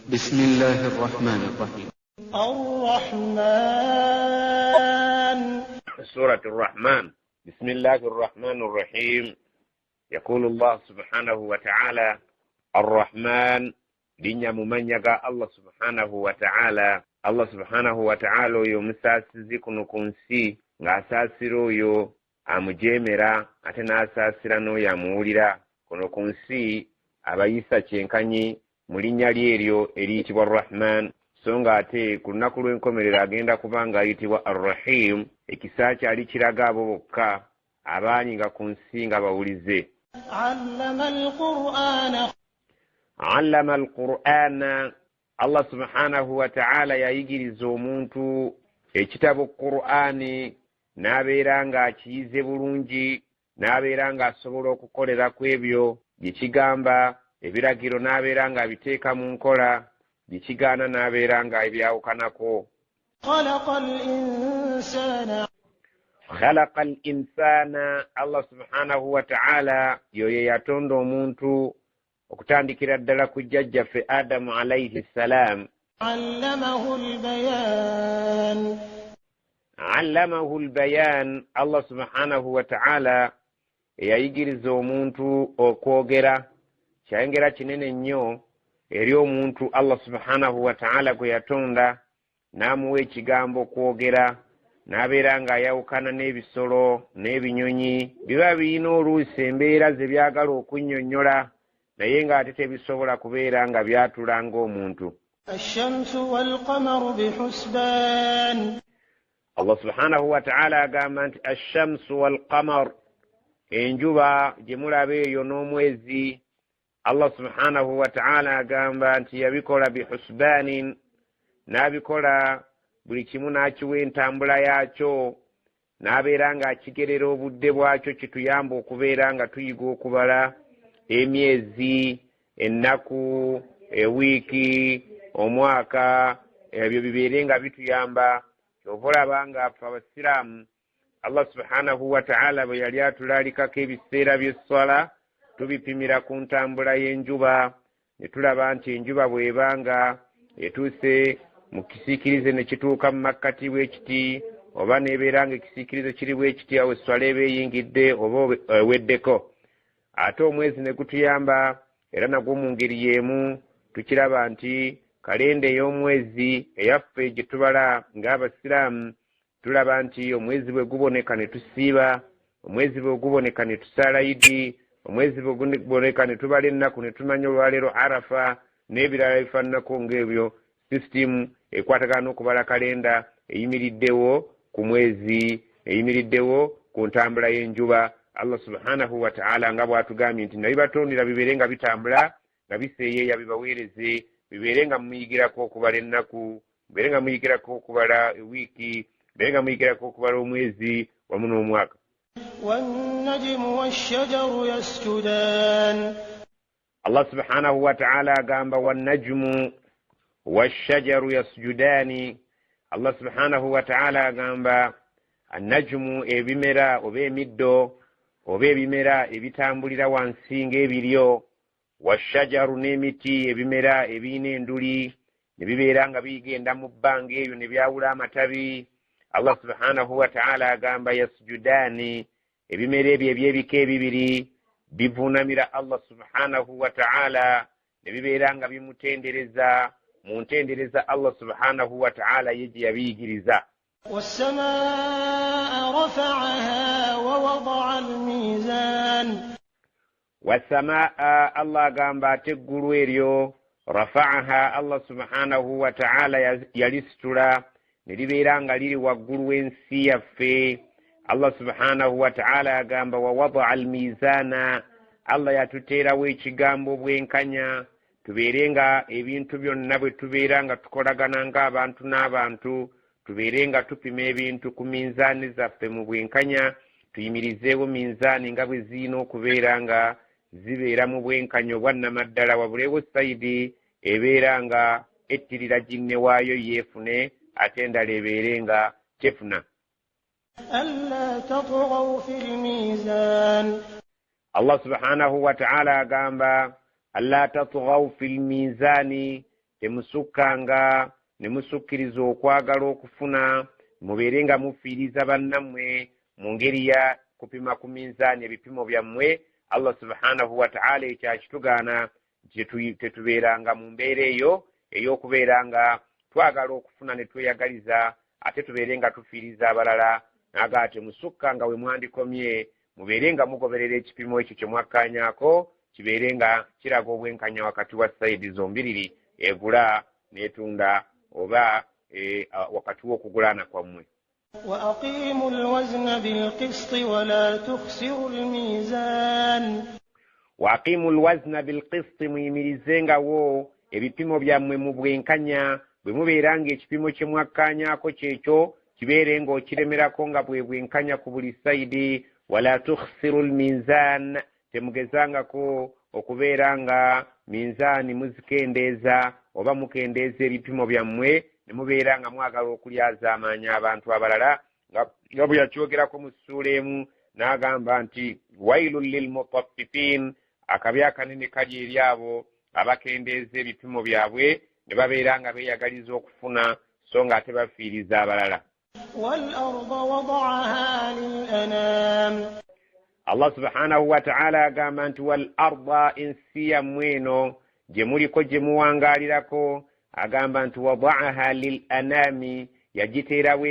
بسم الله الرحمن الرحيم. الرحمن. سورة الرحمن. بسم الله الرحمن الرحيم. يقول الله سبحانه وتعالى الرحمن لنيا ممنيغا الله سبحانه وتعالى. الله سبحانه وتعالى يومساسي كنو كنسي ngasasiro yo amujemera ate nasasira no yamuulira kono kunsi abayisa kyenkanyi mu linnya lyeryo eriyitibwa Rahman, so nga ate ku lunaku lw'enkomerero agenda kubanga ayitibwa Ar-Rahim, ekisa kyali kiraga abo bokka abaanyi nga ku nsi nga bawulize. Allama al-Qur'ana, Allah subhanahu wa ta'ala yayigiriza omuntu ekitabo Qur'ani n'abeera nga akiyize bulungi, n'abeera nga asobola okukolera ku ebyo bye kigamba, ebiragiro n'abeera nga abiteeka mu nkola, bye kigaana n'abeera nga ebyawukanako. Khalaqa al-insana, Allah subhanahu wa ta'ala yoye yatonda omuntu okutandikira ddala ku jjajjaffe Adamu alayhi salam. Allamahu al-bayan. Allamahu al-bayan, Allah subhanahu wa ta'ala yayigiriza omuntu okwogera, kyayongera kinene nnyo eri omuntu Allah subhanahu wa ta'ala gwe yatonda n'amuwa ekigambo okwogera, n'abeera nga ayawukana n'ebisolo n'ebinyonyi biba birina oluusi embeera ze byagala okunnyonnyola naye ng'ate tebisobola kubeera nga byatula ng'omuntu. Ash-shamsu wal-qamaru bihusban. Allah subhanahu wa ta'ala agamba nti ash-shamsu wal-qamar, enjuba gye mulaba eyo n'omwezi, Allah subhanahu wa ta'ala agamba nti yabikola bihusbanin, n'abikola buli kimu n'akiwa entambula yaakyo, n'abeera nga akigerera obudde bwakyo kituyamba okubeera nga tuyiga okubala emyezi, ennaku, ewiiki, omwaka, ebyo bibeere nga bituyamba. Ovolaba nga ffe abasiraamu Allah subhanahu wa ta'ala bwe yali atulaalikako ebiseera by'esswala tubipimira ku ntambula y'enjuba, ne tulaba nti enjuba bw'ebanga etuuse mu kisiikirize ne kituuka mu makkati w'ekiti, oba n'ebeera nga ekisiikirize kiri bw'ekiti awo esswala eba eyingidde oba eweddeko. Ate omwezi ne gutuyamba era nagwo mu ngeri y'emu tukiraba nti kalenda ey'omwezi eyaffe gye tubala ng'abasiraamu tulaba nti omwezi bwe guboneka ne tusiiba, omwezi bwe guboneka ne tusaala Idi, omwezi bwe guboneka ne tubala ennaku ne tumanya olwaleero Arafa n'ebirala bifaananako ng'ebyo. Sisitimu ekwatagana n'okubala kalenda eyimiriddewo ku mwezi, eyimiriddewo ku ntambula y'enjuba. Allah subhanahu wa ta'ala nga bw'atugambye nti nabibatondera bibeere nga bitambula nga biseeyeeya bibaweereze, bibeere nga muyigirako okubala ennaku, bibeere nga muyigirako okubala ewiiki, bibeere nga muyigirako okubala omwezi wamu n'omwaka. Wan-najmu wash-shajaru yasjudan. Allah subhanahu wa ta'ala agamba wan-najmu wash-shajaru yasjudani. Allah subhanahu wa ta'ala agamba an-najmu, ebimera oba emiddo oba ebimera ebitambulira wansi ng'ebiryo, washajaru n'emiti ebimera ebiyina enduli ne bibeera nga bigenda mu bbanga eyo ne byawula amatabi. Allah subhanahu wa ta'ala agamba yasjudani, ebimera ebyo eby'ebika ebibiri bivuunamira Allah subhanahu wa ta'ala ne bibeera nga bimutendereza mu ntendereza Allah subhanahu wa ta'ala ye gye yabiyigiriza. Was-samaa'a rafa'aha wa wada'a al-mizan. Wasamaa, Allah agamba ate eggulu eryo rafa'aha, Allah subhanahu wa ta'ala yalisitula ne libeera nga liri waggulu w'ensi yaffe. Allah subhanahu wa ta'ala agamba wa wada'a al-mizana, Allah yatuteerawo ekigambo bwenkanya tubeere nga ebintu byonna bwe tubeera nga tukolagana ng'abantu n'abantu tubeere nga tupima ebintu ku minzaani zaffe mu bwenkanya, tuyimirizeewo minzaani nga bwe zirina okubeera nga zibeera mu bwenkanya obwannamaddala, wabuleewo sayidi ebeera nga ettirira ginne waayo yeefune ate endala ebeere nga tefuna. Alla tatghaw fil mizan. Allah subhanahu wa ta'ala agamba alla tatghaw fil mizani, temusukkanga ne musukkiriza okwagala okufuna mubeerenga mufiiriza bannammwe mu ngeri ya kupima ku minzaani ebipimo byammwe. Allah subhanahu wa ta'ala ekyakitugaana tetubeeranga mu mbeera eyo ey'okubeeranga twagala okufuna ne tweyagaliza ate tubeerenga tufiiriza abalala. Naga temusukkanga we mwandikomye mubeerenga mugoberera ekipimo ekyo kye mwakkaanyaako kibeerenga kiraga obwenkanya wakati wa sayidi zombiriri egula n'etunda oba wakati w'okugulana kwammwe. وأقيموا الوزن بالقسط ولا تخسروا الميزان. وأقيموا الوزن بالقسط muyimirizengawo ebipimo byammwe mu bwenkanya bwe mubeeranga ekipimo kye mwakkaanyaako kyekyo kibeerenga okiremerako nga bwe bwenkanya ku buli sayidi. wala tukhsiru almizan temugezangako okubeeranga minzaani muzikendeeza oba mukendeeza ebipimo byammwe ne mubeeranga mwagala okulyaza amaanyi abantu abalala nga bwe yakyogerako mu ssuula emu n'agamba nti wailun lilmutaffifin akabi akanene kali eri abo abakendeeza ebipimo byabwe ne babeeranga beeyagaliza okufuna so nga ate bafiiriza abalala. والأرض وضعها للأنام. Allah subhanahu wa ta'ala agamba nti wal arda ensi yammwe eno gye muliko gye muwangaalirako agamba nti wada'aha lil anami yagiteerawo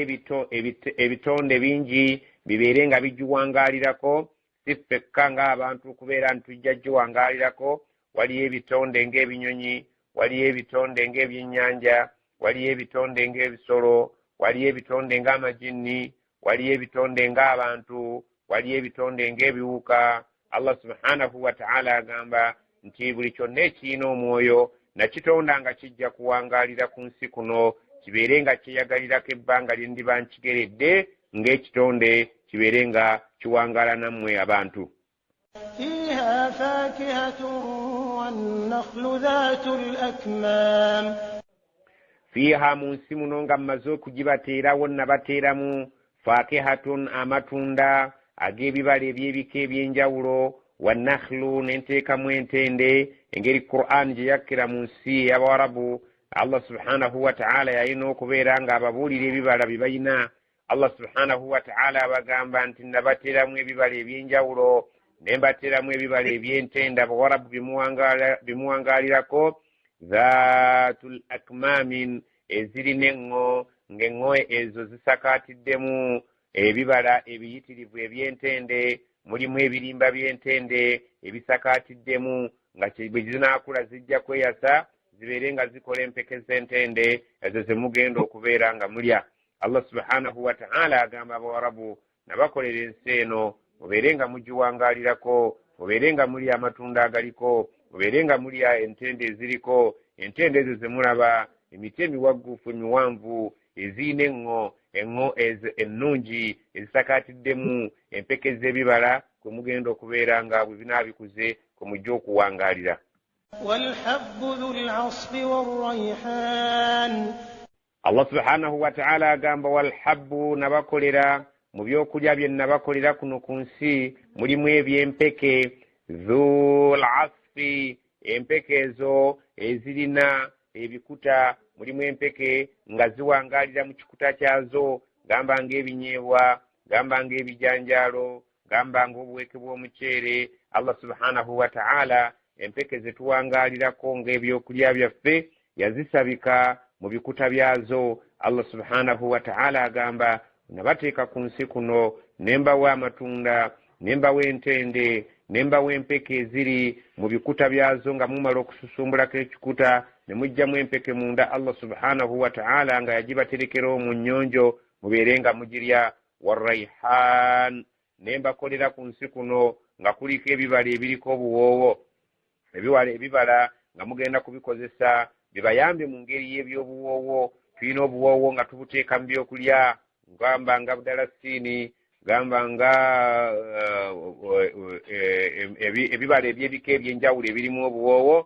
ebitonde bingi bibeere nga bigiwangaalirako si ffekka ng'abantu okubeera nti tujja giwangaalirako. Waliyo ebitonde ng'ebinyonyi, waliyo ebitonde ng'ebyennyanja, waliyo ebitonde ng'ebisolo, waliyo ebitonde ng'amajinni, waliyo ebitonde ng'abantu, waliyo ebitonde ng'ebiwuka. Allah subhanahu wa ta'ala agamba nti buli kyonna ekirina omwoyo nakitonda nga kijja kuwangaalira ku nsi kuno kibeere nga kyeyagalirako ebbanga lye ndiba nkigeredde ng'ekitonde kibeere nga kiwangaala nammwe abantu. فيها فاكهة والنخل ذات الأكمام. fiha mu nsi muno nga mmaze okugibateerawo nabateeramu fakihatun amatunda ag'ebibala eby'ebika eby'enjawulo wanakhlu n'enteekamu entende engeri Qur'an gye yakkira mu nsi y'Abawarabu. Allah subhanahu wa ta'ala yalina okubeera nga ababuulira ebibala bye balina. Allah subhanahu wa ta'ala abagamba nti nabateeramu ebibala eby'enjawulo ne mbateeramu ebibala eby'entende Abawarabu bimuwangaalirako zaatul akmamin ezirina enŋo ng'enŋo ezo zisakaatiddemu ebibala ebiyitirivu eby'entende mulimu ebirimba by'entende ebisakaatiddemu nga bwe zinaakula zijja kweyasa zibeere nga zikola empeke z'entende ezo ze mugenda okubeera nga mulya. Allah subhanahu wa ta'ala agamba Abawarabu nabakolera ensi eno mubeere nga mugiwangaalirako, mubeere nga mulya amatunda agaliko, mubeere nga mulya entende eziriko. Entende ezo ze mulaba emiti emiwagguufu emiwanvu ezirina enŋo ennungi ezisakaatiddemu empeke z'ebibala kwe mugenda okubeera nga bwe binaabikuze kwe mujja okuwangaalira. والحب ذو العصف والريحان. Allah subhanahu wa ta'ala agamba walhabbu nabakolera mu byokulya bye nabakolera kuno ku nsi mulimu eby'empeke dhul asfi empeke ezo ezirina ebikuta mulimu empeke nga ziwangaalira mu kikuta kyazo gamba ng'ebinyeebwa gamba ng'ebijanjaalo gamba ng'obuweke bw'omuceere. Allah subhanahu wa ta'ala empeke ze tuwangaalirako ng'ebyokulya byaffe yazisabika mu bikuta byazo. Allah subhanahu wa ta'ala agamba nabateeka ku nsi kuno nembawa amatunda nembawa entende nembawa empeke eziri mu bikuta byazo nga mumala okususumbulako ekikuta ne mujjamu empeke munda. Allah subhanahu wa ta'ala nga yagibaterekerawo mu nnyonjo mubeere nga mugirya. Warraihan nembakolera ku nsi kuno nga kuliko ebibala ebiriko obuwoowo ebibala nga mugenda kubikozesa bibayambe mu ngeri y'ebyobuwoowo. Tulina obuwoowo nga tubuteeka mu byokulya gamba nga budalasini gamba nga ebibala eby'ebika ebyenjawulo ebirimu obuwoowo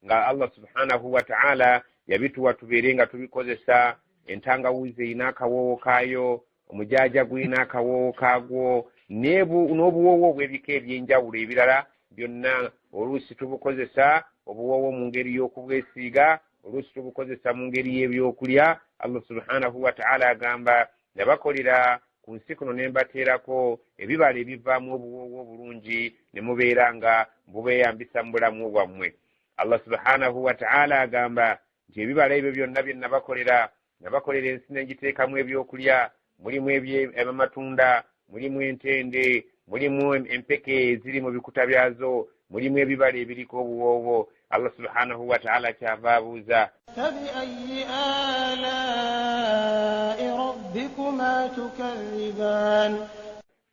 nga Allah subhanahu wa ta'ala yabituwa tubeere nga tubikozesa. Entangawuzi erina akawoowo kaayo, omujaaja gulina akawoowo kaagwo n'obuwoowo obw'ebika ebyenjawulo ebirala byonna oluusi tubukozesa obuwoowo mu ngeri y'okubwesiiga, oluusi tubukozesa mu ngeri y'ebyokulya. Allah subhanahu wa ta'ala agamba nabakolera ku nsi kuno ne mbateerako ebibala ebivaamu obuwoowo obulungi ne mubeera nga bubeeyambisa mu bulamu bwammwe. Allah subhanahu wa ta'ala agamba nti ebibala ebyo byonna bye nabakolera ensi n'engiteekamu ebyokulya, mulimu amatunda, mulimu entende, mulimu empeke eziri mu bikuta byazo, mulimu ebibala ebiriko obuwoowo. Allah subhanahu wa ta'ala kyava abuuza فبأي آلاء ربكما تكذبان.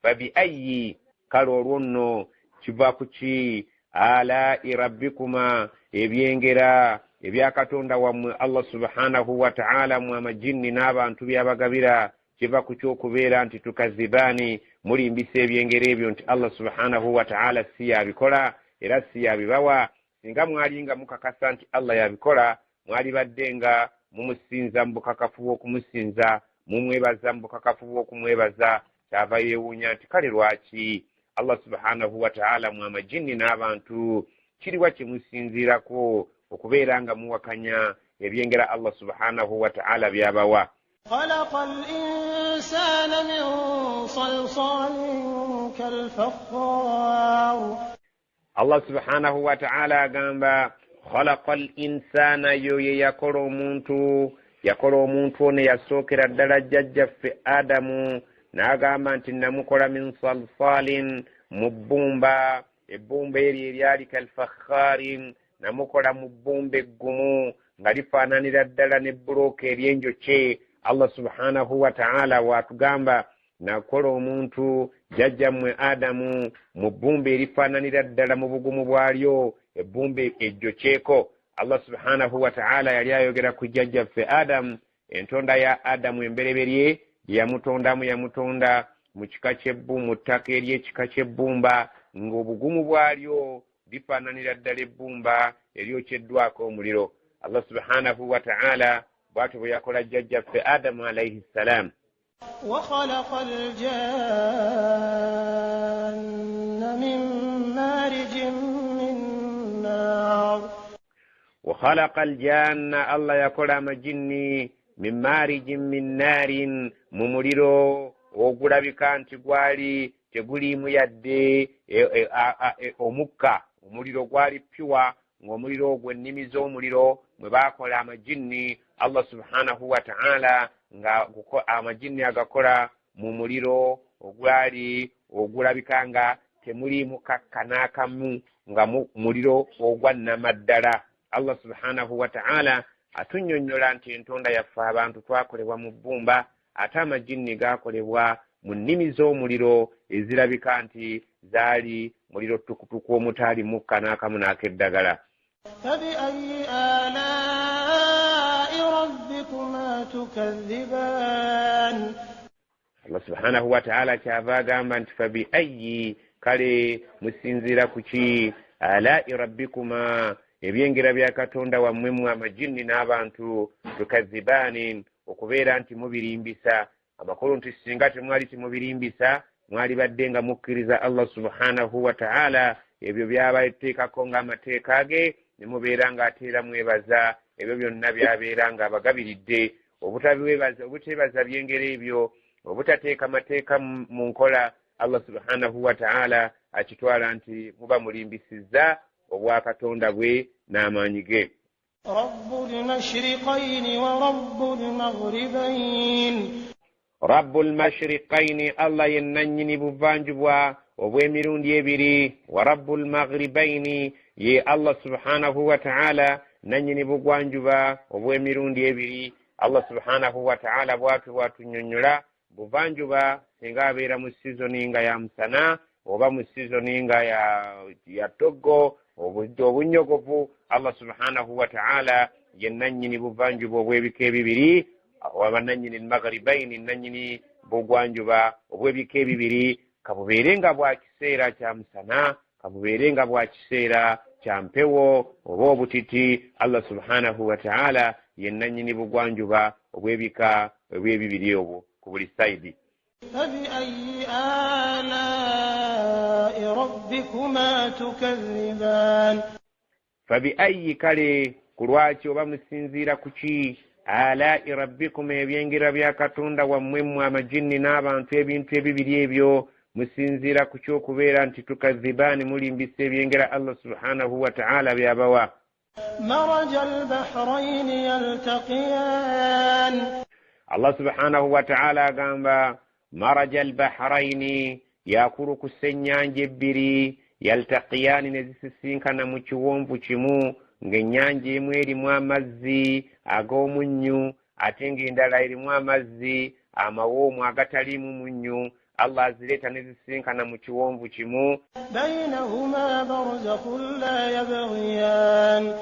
فبأي kale olwo nno kiva ku ki alaa'i rabbikuma ebyengera ebyakatonda wammwe Allah subhanahu wa ta'ala mu amajinni n'abantu byabagabira kiva ku ky'okubeera nti tukazibaani mulimbisa ebyengera ebyo nti Allah subhanahu wa ta'ala si yabikola era si yabibawa. Singa mwali nga mukakasa nti Allah yabikola mwali badde nga mumusinza mu bukakafu bw'okumusinza, mumwebaza mu bukakafu bw'okumwebaza. Kyava yeewuunya nti kale lwaki Allah subhanahu wa ta'ala mu amajinni n'abantu kiriwa kyemusinziirako okubeera nga muwakanya ebyengera Allah subhanahu wa ta'ala byabawa. خلق الإنسان من صلصال كالفخار. Allah subhanahu wa ta'ala agamba khalaqa al-insana yoye yakola omuntu ono yasookera ddala jjajjaffe Adamu n'agamba nti namukola min salsalin mu bbumba, ebbumba eryo eryali kalfakharin, namukola mu bbumba eggumu nga lifaananira ddala ne bbulooka ery'enjokye. Allah subhanahu wa ta'ala waatugamba nakola omuntu jjajjammwe Adamu mu bbumba erifaananira ddala mu bugumu bwalyo, ebbumba ejjokyeko. Allah subhanahu wa ta'ala yali ayogera ku jjajjaffe Adamu, entonda ya Adamu embereberye yamutonda mu kika ky'ebbumba, mu ttaka ery'ekika ky'ebbumba ng'obugumu bwalyo bifaananira ddala ebbumba eryokyeddwako omuliro. Allah subhanahu wa ta'ala bw'atyo bwe yakola jjajjaffe Adamu alayhi salam. وخلق الجان من مارج من نار. وخلق الجان الله يقول amajinni min marijin min narin mu muliro ogulabika nti gwali teguliimu yadde omukka. Omuliro gwali pyuwa, ng'omuliro ogwo ennimi z'omuliro mwe baakola amajinni. Allah subhanahu wa ta'ala nga amajinni agakola mu muliro ogulabika nga temuliimu kakka n'akamu, nga muliro ogwa nnamaddala. Allah subhanahu wa ta'ala atunnyonnyola nti entonda yaffe abantu twakolebwa mu bbumba, ate amajinni gaakolebwa mu nnimi z'omuliro ezirabika nti zaali muliro tukutuku omutaali mukka n'akamu n'akeddagala. فبأي آلاء ربكما تكذبان. Allah subhanahu wa ta'ala kyava agamba nti fabiayyi kale musinziira ku ki alaa'i rabbikuma ebyengera bya katonda wammwe mu amajinni n'abantu tukazibaani okubeera nti mubirimbisa. Amakulu nti singa temwali timubirimbisa mwali badde nga mukkiriza Allah subhanahu wa ta'ala ebyo byabateekako ng'amateeka ge ne mubeera ng'ateera mwebaza ebyo byonna byabeera ng'abagabiridde. obuteebaza byengera ebyo, obutateeka mateeka mu nkola, Allah subhanahu wa ta'ala akitwala nti muba mulimbisizza obwakatonda bwe n'amaanyi ge. Rabbul mashriqayni wa rabbul maghribayni. Rabbul mashriqayni, Allah ye nannyini buvanjubwa obw'emirundi ebiri. Wa rabbul maghribayni, ye Allah subhanahu wa ta'ala nannyini bugwanjuba obw'emirundi ebiri. Allah subhanahu wa ta'ala bw'atunnyonnyola buvanjuba singa abeera mu sizoni nga ya musana oba mu sizoni nga ya toggo obunyogovu. Allah subhanahu wa ta'ala ye nannyini buvanjuba obw'ebika ebibiri. Waba nannyini maghribayni, nannyini bugwanjuba obw'ebika ebibiri. Kabubeere nga bwa kiseera kya musana, kabubeere nga bwa kiseera kya mpewo oba obutiti. Allah subhanahu wa ta'ala ye nannyini bugwanjuba obw'ebika ebibiri obwo ku buli sayidi. فبأي آلاء ربكما تكذبان. فبأي, kale kulwaki oba musinziira kuki alai rabbikum ebyengera bya katonda wammwe mmwe amajinni n'abantu ebintu ebibiri ebyo musinziira kuki okubeera nti tukadhibaani mulimbisa ebyengera Allah subhanahu wa ta'ala byabawa مرج البحرين يلتقيان Allah subhanahu wa ta'ala agamba maraja albahraini yakurukusa ennyanja ebbiri yaltaqiyani ne zisisinkana mu kiwonvu kimu ng'ennyanja emu erimu amazzi ag'omunnyu ate ng'endala erimu amazzi amawoomu agataliimu munnyu Allah azireeta ne zisisinkana mu kiwonvu kimu بينهما برزخ لا يبغيان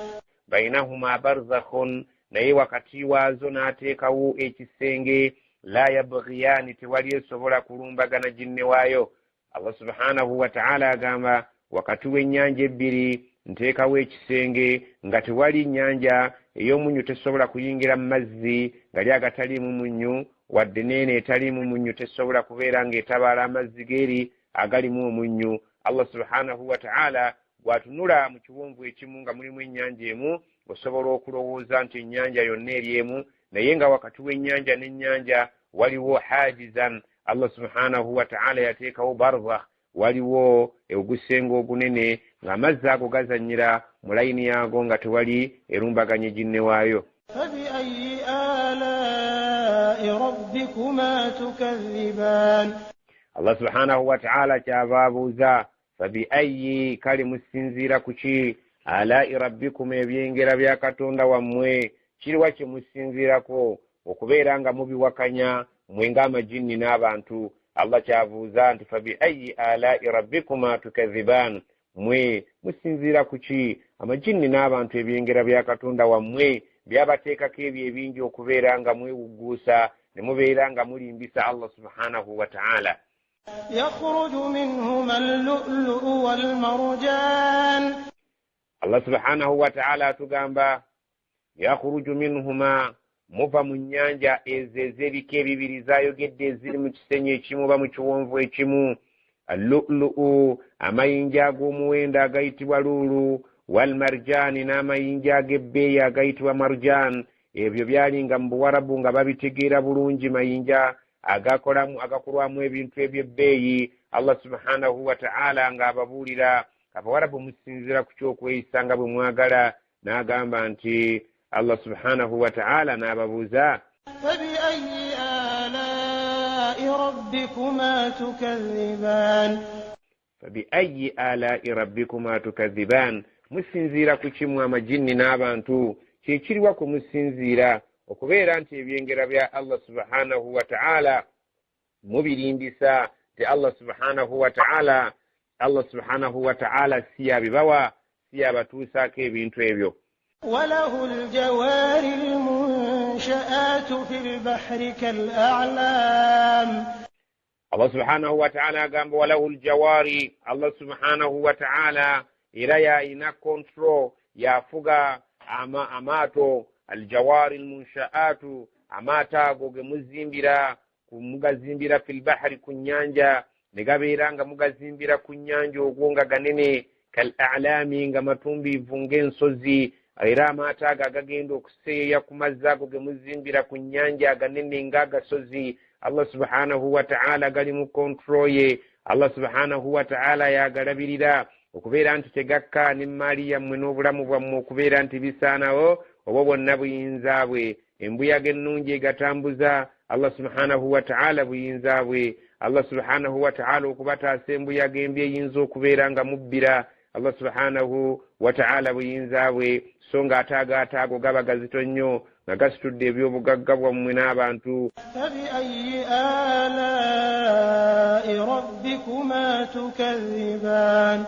bainahuma barzakhun naye wakati waazo n'ateekawo ekisenge la yabghiyani tewali esobola kulumbagana jinne waayo. Allah subhanahu wa ta'ala agamba wakati w'ennyanja ebbiri nteekawo ekisenge nga tewali nnyanja ey'omunnyu tesobola kuyingira mu mazzi gali agataliimu munnyu wadde neeno etaliimu munnyu tesobola kubeera ng'etabaala amazzi g'eri agalimu omunnyu. Allah subhanahu wa ta'ala bw'atunula mu kiwonvu ekimu nga mulimu ennyanja emu osobola okulowooza nti ennyanja yonna eri emu, naye nga wakati w'ennyanja n'ennyanja waliwo hajizan. Allah subhanahu wa ta'ala yateekawo barzakh, waliwo ogusenge ogunene ng'amazzi ago gazannyira mu layini yaago nga tewali erumbaganye jinne waayo. فبأي آلاء ربكما تكذبان Allah subhanahu wa ta'ala kyava abuuza fabiayi kale musinziira kuki alai rabbikum ebyengera bya katonda wammwe kiriwa kye musinziirako okubeera nga mubiwakanya mmwe ng'amajinni n'abantu. Allah kyabuuza nti fabiayi alai rabbikuma tukadhiban, mmwe musinziira kuki amajinni n'abantu ebyengera bya katonda wammwe byabateekako ebyo ebingi okubeera nga mwewugguusa ne mubeera nga mulimbisa Allah subhanahu wa ta'ala. يخرج منهما اللؤلؤ والمرجان Allah subhanahu wa ta'ala atugamba yakhruju minhuma muva mu nnyanja ezo ez'ebika ebibiri zayogedde eziri mu kisenyi ekimu oba mu kiwonvu ekimu, allulu'u amayinja ag'omuwendo agayitibwa luulu, walmarjaani n'amayinja ag'ebbeeyi agayitibwa marjaan. Ebyo byalinga mu Buwarabu nga babitegeera bulungi, mayinja agakolwamu ebintu eby'ebbeeyi. Allah subhanahu wa ta'ala ng'ababuulira Abawarabu musinziira ku kyokweyisa nga bwe mwagala, n'agamba nti Allah subhanahu wa ta'ala n'ababuuza فبأي آلاء ربكما تكذبان fabiayi alai rabbikuma tukadhiban, musinziira ku kimu amajinni n'abantu kyekiriwa ku musinziira okubeera nti ebyengera bya Allah subhanahu wa ta'ala mubirimbisa ti Allah subhanahu wa ta'ala si yabibawa, si yabatuusaako ebintu ebyo. وله الجوار المنشآت في البحر كالأعلام Allah subhanahu wa ta'ala agamba walahu aljawari, Allah subhanahu wa ta'ala era yalina control, yafuga amaato aljawari almunshaatu, amaato ago ge mugazimbira fil bahri ku nnyanja, ne gabeera nga mugazimbira ku nnyanja ogwo nga ganene kal a'lami nga matumbiivu ng'ensozi, era amaato ago agagenda okuseeya ku mazzi ago ge muzimbira ku nnyanja aganene ng'agasozi. Allah subhanahu wa ta'ala gali mu control ye. Allah subhanahu wa ta'ala yagalabirira okubeera nti tegakka n'emmaali yammwe n'obulamu bwammwe okubeera nti bisaanawo oba bwonna buyinza bwe. Embuyaga ennungi egatambuza Allah subhanahu wa ta'ala buyinza bwe. Allah subhanahu wa ta'ala okubataasa embuyaga embi eyinza okubeera nga mubbira Allah subhanahu wa ta'ala buyinza bwe, so ng'ataagaago gaba gazito nnyo nga gasitudde ebyobugagga bwammwe n'abantu. فبأي آلاء ربكما تكذبان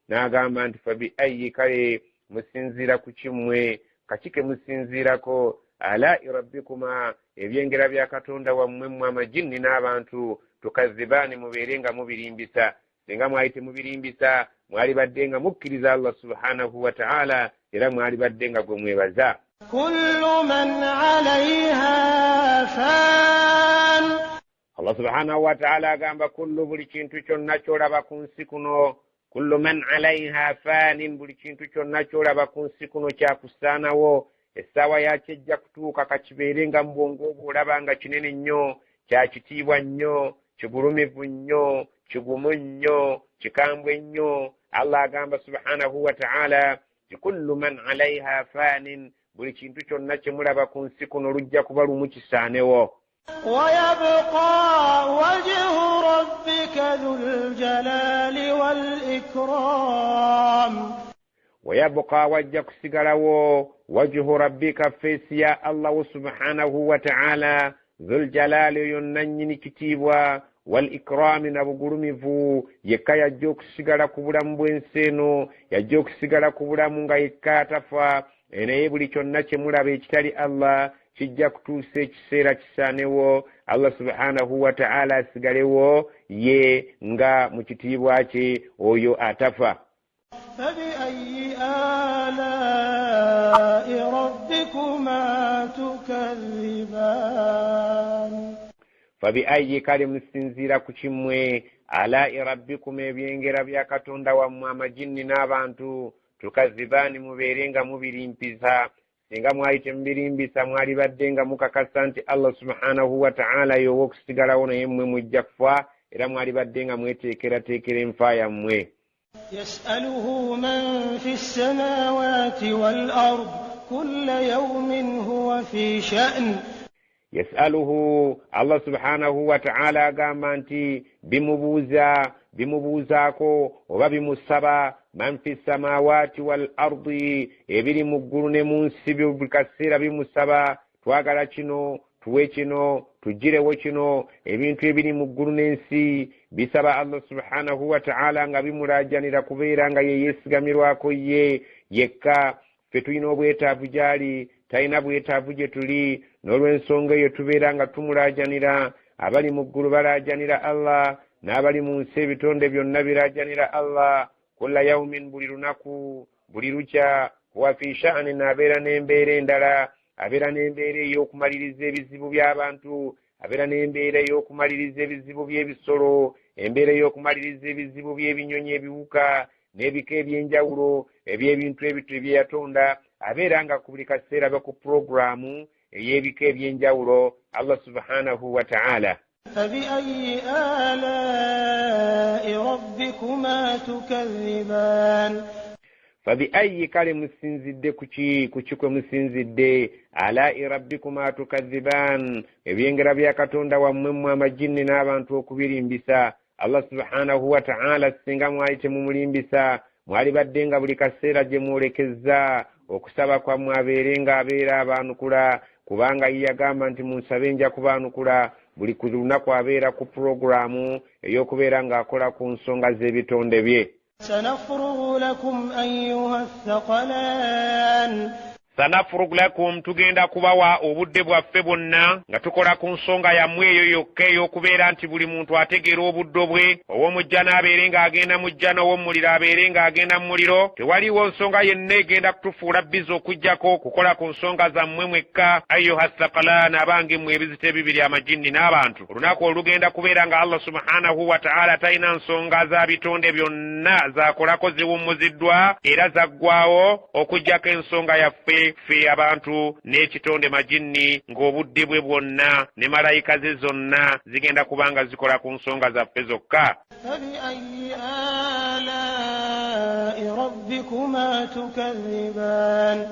N'agamba nti fabiayi kale musinziira ku kimmwe kakike musinziirako alai rabbikuma ebyengera bya katonda wammwe mmwe amajinni n'abantu tukazzibaani mubeere nga mubirimbisa. Singa mwali temubirimbisa mwali badde nga mukkiriza Allah subhanahu wa ta'ala era mwali badde nga gwe mwebaza. كل من عليها فان Allah subhanahu wa ta'ala agamba kullu buli kintu kyonna kyolaba ku nsi kuno kullu man alaiha fanin, buli kintu kyonna kyolaba ku nsi kuno kyakusaanawo. Essaawa yakyo ejja kutuuka kakibeere nga mu bwongo obwo olaba nga kinene nnyo, kya kitiibwa nnyo, kigulumivu nnyo, kigumu nnyo, kikambwe nnyo. Allah agamba subhanahu wa ta'ala kullu man alaiha fanin, buli kintu kyonna kye mulaba ku nsi kuno lujja kuba lumu kisaanewo. ويبقى وجه ربك ذو الجلال والإكرام. ويبقى wajja kusigalawo wajhu rabbika, feesi ya Allah subhanahu wa ta'ala, dhul jalali yonna nnyini kitiibwa, wal ikrami na bugulumivu. Yekka yajja okusigala ku bulamu bw'ensi eno, yajja okusigala ku bulamu nga yekka atafa. Naye buli kyonna kye mulaba ekitali Allah kijja kutuusa ekiseera kisaanewo, Allah subhanahu wa ta'ala asigalewo ye nga mu kitiibwa kye oyo atafa. فبأي آلاء ربكما تكذبان. فبأي kale musinziira ku kimwe, alai rabbikum, ebyengera bya Katonda wammwe amajinni n'abantu, tukazibaani, mubeere nga mubirimpiza. Singa mwali temubirimbisa mwali badde nga mukakasa nti Allah subhanahu wa ta'ala yowa okusigalawo naye mmwe mujja kufa, era mwali badde nga mweteekerateekera enfa yammwe. يسأله من في السماوات والأرض كل يوم هو في شأن. Yasaluhu, Allah subhanahu wa ta'ala agamba nti bimubuuzaako oba bimusaba, man fi samawati wal ardi, ebiri mu ggulu ne mu nsi buli kaseera bimusaba, twagala kino, tuwe kino, tugirewo kino. Ebintu ebiri mu ggulu n'ensi bisaba Allah subhanahu wa ta'ala nga bimulaajanira kubeera nga ye yeesigamirwako ye yekka. Ffe tulina obwetaavu gy'ali, talina bwetaavu gye tuli, n'olw'ensonga eyo tubeera nga tumulaajanira. Abali mu ggulu balaajanira Allah, n'abali mu nsi ebitonde byonna biraajanira Allah. Kulla yawmin, buli lunaku, buli lukya, huwa fi sha'nin, abeera n'embeera endala. Abeera n'embeera ey'okumaliriza ebizibu by'abantu, abeera n'embeera ey'okumaliriza ebizibu by'ebisolo, embeera ey'okumaliriza ebizibu by'ebinyonyi, ebiwuka n'ebika eby'enjawulo eby'ebintu ebito bye yatonda. Abeera nga ku buli kaseera ba ku programu ey'ebika eby'enjawulo Allah subhanahu wa ta'ala. فبأي آلاء ربكما تكذبان. فبأي kale musinzidde kuki kwe musinzidde, alai rabbikuma tukadhiban, ebyengera bya Katonda wammwe mmwe amajinni n'abantu okubirimbisa. Allah subhanahu wa ta'ala singa mwali temumulimbisa, mwali badde nga buli kaseera gye mwolekeza okusaba kwammwe abeera abaanukula, kubanga ye yagamba nti munsabe nja kubaanukula. Buli ku lunaku abeera ku programu ey'okubeera ng'akola ku nsonga z'ebitonde bye. سنفرغ لكم أيها الثقلان. Sanafurug lakum, tugenda kubawa obudde bwaffe bwonna nga tukola ku nsonga yammwe eyo yokka ey'okubeera nti buli muntu ategeera obuddo bwe. Ow'omujjana abeere ng'agenda mujjana, ow'omuliro abeere ng'agenda mu muliro. Tewaliwo nsonga yenna egenda kutufuula bizi okujjako kukola ku nsonga zammwe mwekka. Ayyuha thaqalan, abange mmwe ebizita ebibiri amajinni n'abantu. Olunaku olugenda kubeera nga Allah subhanahu wa ta'ala talina nsonga za bitonde byonna zakolako ziwummuziddwa era zaggwawo okujjako ensonga yaffe ffe abantu n'ekitonde majinni, ng'obudde bwe bwonna ne malayika ze zonna zigenda kubanga zikola ku nsonga zaffe zokka. فبأي آلاء ربكما تكذبان.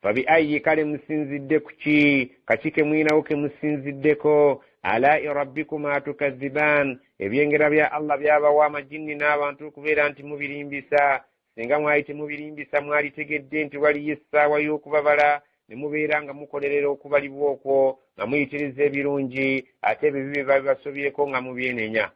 Fabi'ayyi, kale musinzidde kuki, kakike mwinawo ke musinziddeko. Alai rabbikuma tukadhiban, ebyengera bya Allah byabawa amajinni n'abantu okubeera nti mubirimbisa. Singa mwali temubirimbisa mwali tegedde nti waliyo essaawa y'okubabala ne mubeera nga mukolerera okubalibwa okwo nga muyitiriza ebirungi, ate ebibi biba bibasobyeko nga mubyenenya.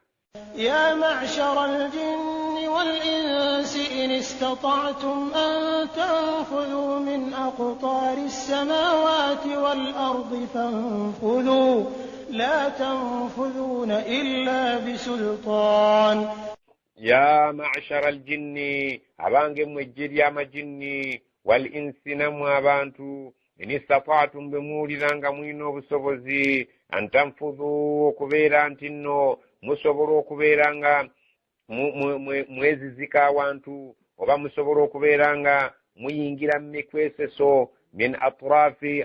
يا معشر الجن والإنس إن استطعتم أن تنفذوا من أقطار السماوات والأرض فانفذوا لا تنفذون إلا بسلطان. يا معشر الجن، abange mwejje ly'amajinni, wal insi namwe abantu, in istata'tum bemuwuliranga mwina obusobozi, antanfudhu okubeera nti nno musobola okubeera nga mwezizika awantu oba musobola okubeera nga muyingira mu mikweseso min atrafi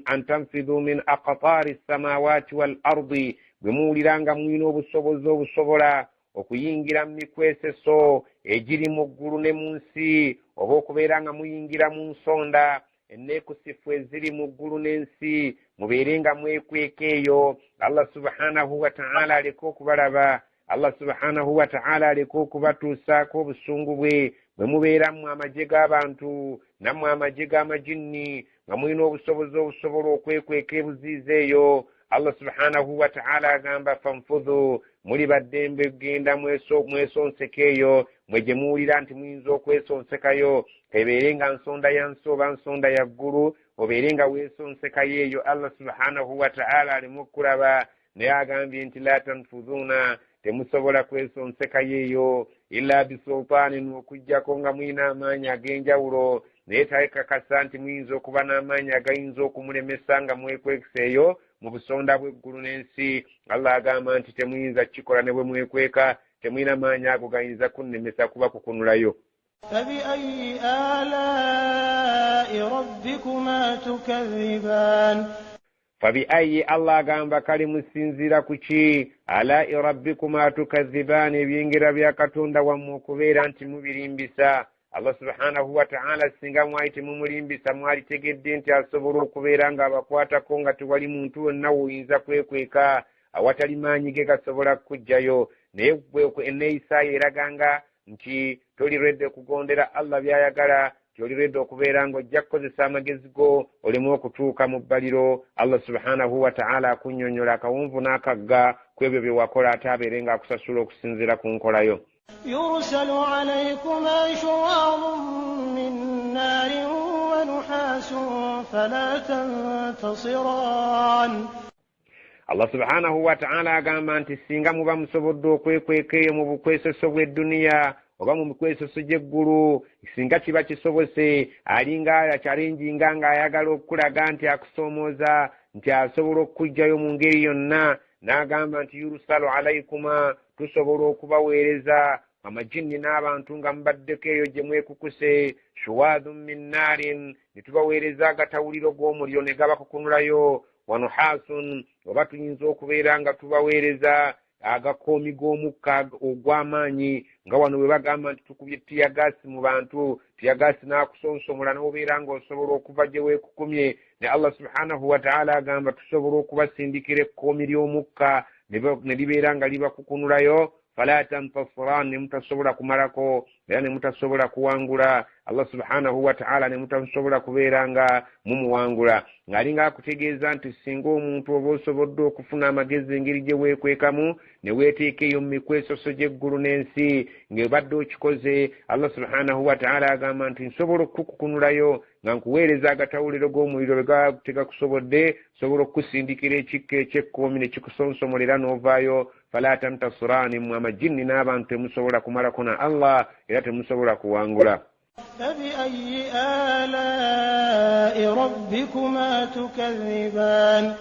an tanfidhu min aqtari samawati wal ardi bwe muwulira nga mulina obusobozi obusobola okuyingira mu mikweseso egiri mu ggulu ne mu nsi oba okubeera nga muyingira mu nsonda enneekusifu eziri mu ggulu n'ensi mubeere nga mwekweka eyo. Allah subhanahu wa ta'ala aleka okubalaba, Allah subhanahu wa ta'ala aleka okubatuusaako obusungu bwe bwe mubeera mu amagye g'abantu nammwe amagye g'amajinni nga mulina obusobozi obusobola okwekweka ebuziiza eyo. Allah subhanahu wa ta'ala agamba fanfudhu muli baddembe genda mwesonseka eyo mwe gye muwulira nti muyinza okwesonsekayo ebeere nga nsonda ya nsi oba nsonda ya ggulu obeere nga weesonsekayo eyo. Allah subhanahu wa ta'ala alimu okulaba naye agambye nti la tanfudhuuna temusobola kwesonsekayo eyo illa bisultaanin okujjako nga mulina amaanyi ag'enjawulo naye takakasa nti muyinza okuba n'amaanyi agayinza okumulemesa nga mwekwekesa eyo mu busonda bw'eggulu n'ensi. Allah agamba nti temuyinza kikola ne bwe mwekweka temulina maanyi ago gayinza kunnemesa kuba kukunulayo. فبأي آلاء ربكما تكذبان فبأي الله agamba kali musinzira kuki alai rabbikuma tukadhiban ebyengera bya Katonda wammwe okubeera nti mubirimbisa. Allah subhanahu wa ta'ala singa mwayite mumulimbisa mwalitegedde nti asobola okubeera nga abakwatako nga tewali muntu wonna woyinza kwekweka awatali maanyi ge gasobola kujjayo. naye Isaaya eraganga nti toliredde kugondera Allah byayagala, toliredde okubeera nga ojja kukozesa amagezi go olimu okutuuka mu bbaliro. Allah subhanahu wa ta'ala akunnyonnyola akawunvu n'akagga ku ebyo bye wakola ate abeere nga akusasula okusinziira ku nkolayo. يرسل عليكما شواظ من نار ونحاس فلا تنتصران. Allah subhanahu wa ta'ala agamba nti singa muba musobodde okwekweka eyo mu bukwesoso bw'edduniya oba mu bukwesoso gy'eggulu, singa kiba kisobose alinga akyalenjinga ng'ayagala okulaga nti akusoomooza nti asobola okujjayo mu ngeri yonna, n'agamba nti yurusalu alaikuma tusobola okubaweereza amajinni n'abantu nga mubaddeko eyo gye mwekukuse shuwadun min naarin ne tubaweereza agatawuliro g'omuliro ne gabakukunulayo wanuhasun oba tuyinza okubeera nga tubaweereza agakoomi g'omukka ogw'amaanyi nga wano bwe bagamba nti tukubye tiyagasi mu bantu tiyagasi n'akusonsomola n'obeera ng'osobola okuva gye weekukumye. ne Allah subhanahu wa ta'ala agamba tusobola okubasindikira ekkoomi ly'omukka ne libeera nga libakukunulayo fala tantasiraan ne mutasobola kumalako era ne mutasobola kuwangula Allah subhanahu wa ta'ala ne mutasobola kubeera nga mumuwangula. ng'alinga akutegeeza nti singa omuntu oba osobodde okufuna amagezi engeri gye weekwekamu ne weeteeka eyo mu mikwesoso gy'eggulu n'ensi ng'obadde okikoze, Allah subhanahu wa ta'ala agamba nti nsobola okukukunulayo nga nkuweereza agatawuliro g'omuliro bwe gaba tegakusobodde, sobola okukusindikira ekikka eky'ekkoomi ne kikusonsomolera n'ovaayo. fala tantasirani mu amajinni n'abantu temusobola kumalako na Allah era temusobola kuwangula. فبأي آلاء ربكما تكذبان.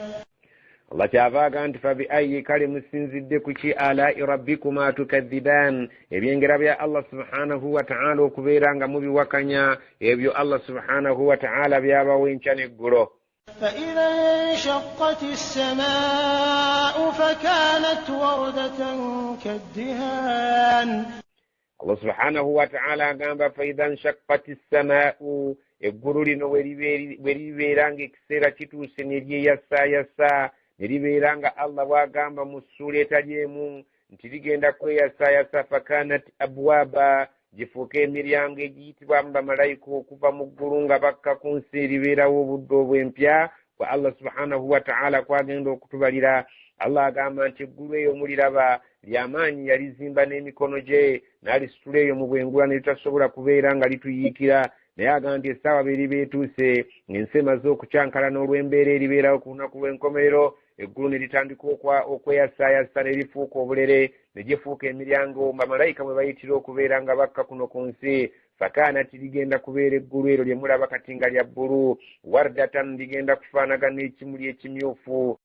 Allah kyavaaga nti fabiayi kale musinzidde kuki alai rabbikuma tukadhiban ebyengera bya Allah subhanahu wa ta'ala okubeera nga mubiwakanya ebyo Allah subhanahu wa ta'ala byabawa enkya n'eggulo. فإذا انشقت السماء فكانت وردة كالدهان. Allah subhanahu wa ta'ala agamba faidha nshaqqati as-samaa'u eggulu lino bwe libeera ng'ekiseera kituuse ne lyeyasaayasa ne libeera nga Allah bw'agamba mu ssuula etali emu nti ligenda kweyasaayasa fakanat abwaba gifuuka emiryango egiyitibwa mu bamalayika okuva mu ggulu nga bakka ku nsi eribeerawo obudde obw'empya kwa Allah subhanahu wa ta'ala kwagenda okutubalira. Allah agamba nti eggulu eyo muliraba ly'amaanyi yalizimba n'emikono gye n'alisitula eyo mu bwengula ne litasobola kubeera nga lituyiikira, naye agamba nti essaawa beriba etuuse ng'ensi emaze okucankala n'olw'embeera eribeerawo ku lunaku lw'enkomerero eggulu ne litandika okweyasaayasa ne lifuuka obulere ne gifuuka emiryango bamalayika mwe bayitira okubeera nga bakka kuno ku nsi. fakanati ligenda kubeera eggulu ero lye mulaba kati nga lya bbulu wardatan ligenda kufaanagana ekimuli ekimyufu